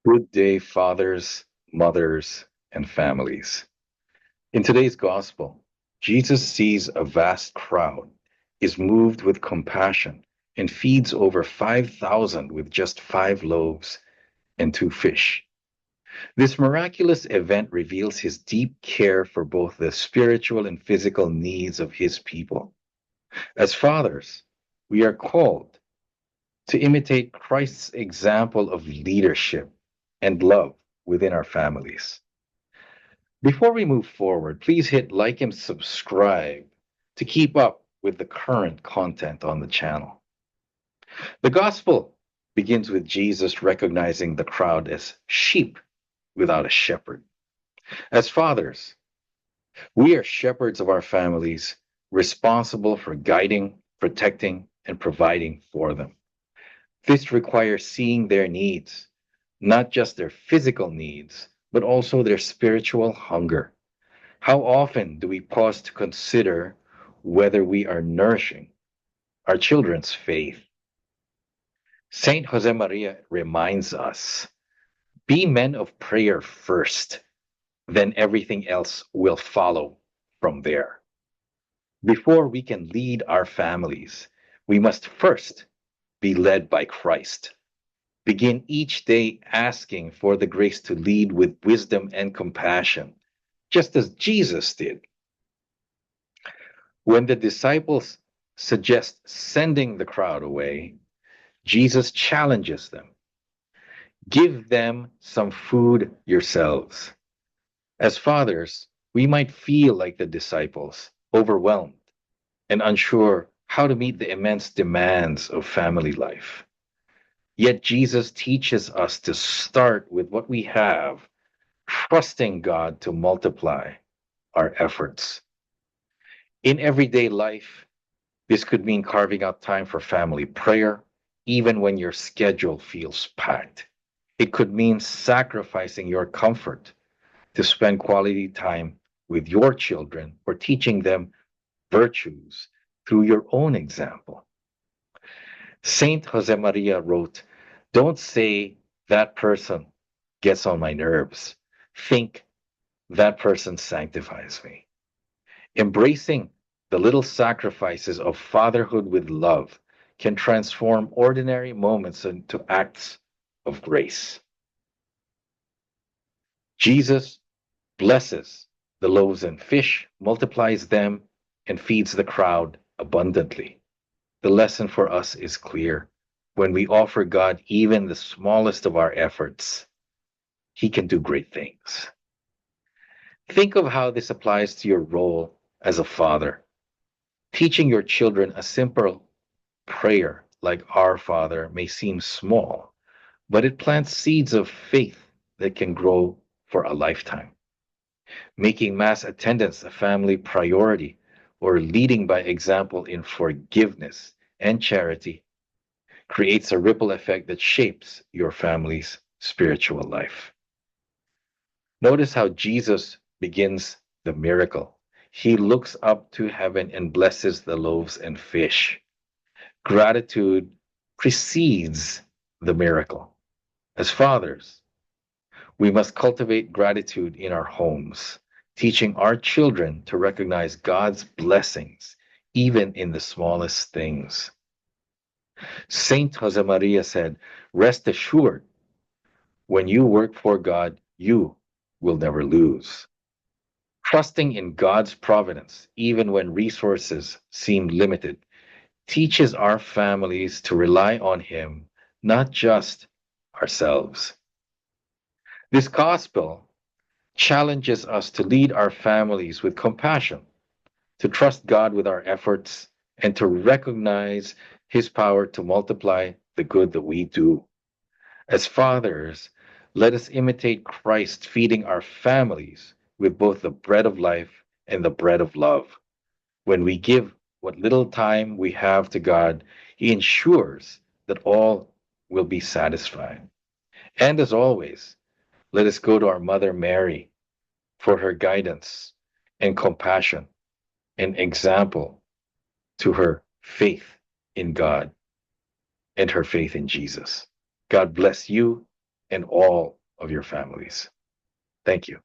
Good day, fathers, mothers, and families. In today's gospel, Jesus sees a vast crowd, is moved with compassion, and feeds over 5,000 with just 5 loaves and 2 fish. This miraculous event reveals his deep care for both the spiritual and physical needs of his people. As fathers, we are called to imitate Christ's example of leadership and love within our families. Before we move forward, please hit like and subscribe to keep up with the current content on the channel. The gospel begins with Jesus recognizing the crowd as sheep without a shepherd. As fathers, we are shepherds of our families, responsible for guiding, protecting, and providing for them. This requires seeing their needs, not just their physical needs, but also their spiritual hunger. How often do we pause to consider whether we are nourishing our children's faith? Saint Josemaria reminds us, be men of prayer first, then everything else will follow from there. Before we can lead our families, we must first be led by Christ. Begin each day asking for the grace to lead with wisdom and compassion, just as Jesus did. When the disciples suggest sending the crowd away, Jesus challenges them. Give them some food yourselves. As fathers, we might feel like the disciples, overwhelmed and unsure how to meet the immense demands of family life. Yet Jesus teaches us to start with what we have, trusting God to multiply our efforts. In everyday life, this could mean carving out time for family prayer, even when your schedule feels packed. It could mean sacrificing your comfort to spend quality time with your children or teaching them virtues through your own example. Saint Josemaria wrote, don't say that person gets on my nerves. Think that person sanctifies me. Embracing the little sacrifices of fatherhood with love can transform ordinary moments into acts of grace. Jesus blesses the loaves and fish, multiplies them, and feeds the crowd abundantly. The lesson for us is clear. When we offer God even the smallest of our efforts, He can do great things. Think of how this applies to your role as a father. Teaching your children a simple prayer like Our Father may seem small, but it plants seeds of faith that can grow for a lifetime. Making mass attendance a family priority or leading by example in forgiveness and charity creates a ripple effect that shapes your family's spiritual life. Notice how Jesus begins the miracle. He looks up to heaven and blesses the loaves and fish. Gratitude precedes the miracle. As fathers, we must cultivate gratitude in our homes, teaching our children to recognize God's blessings even in the smallest things. Saint Josemaria said, rest assured, when you work for God, you will never lose. Trusting in God's providence, even when resources seem limited, teaches our families to rely on Him, not just ourselves. This gospel challenges us to lead our families with compassion, to trust God with our efforts, and to recognize His power to multiply the good that we do. As fathers, let us imitate Christ, feeding our families with both the bread of life and the bread of love. When we give what little time we have to God, He ensures that all will be satisfied. And as always, let us go to our Mother Mary for her guidance and compassion and example to her faith in God and her faith in Jesus. God bless you in all of your families. Thank you.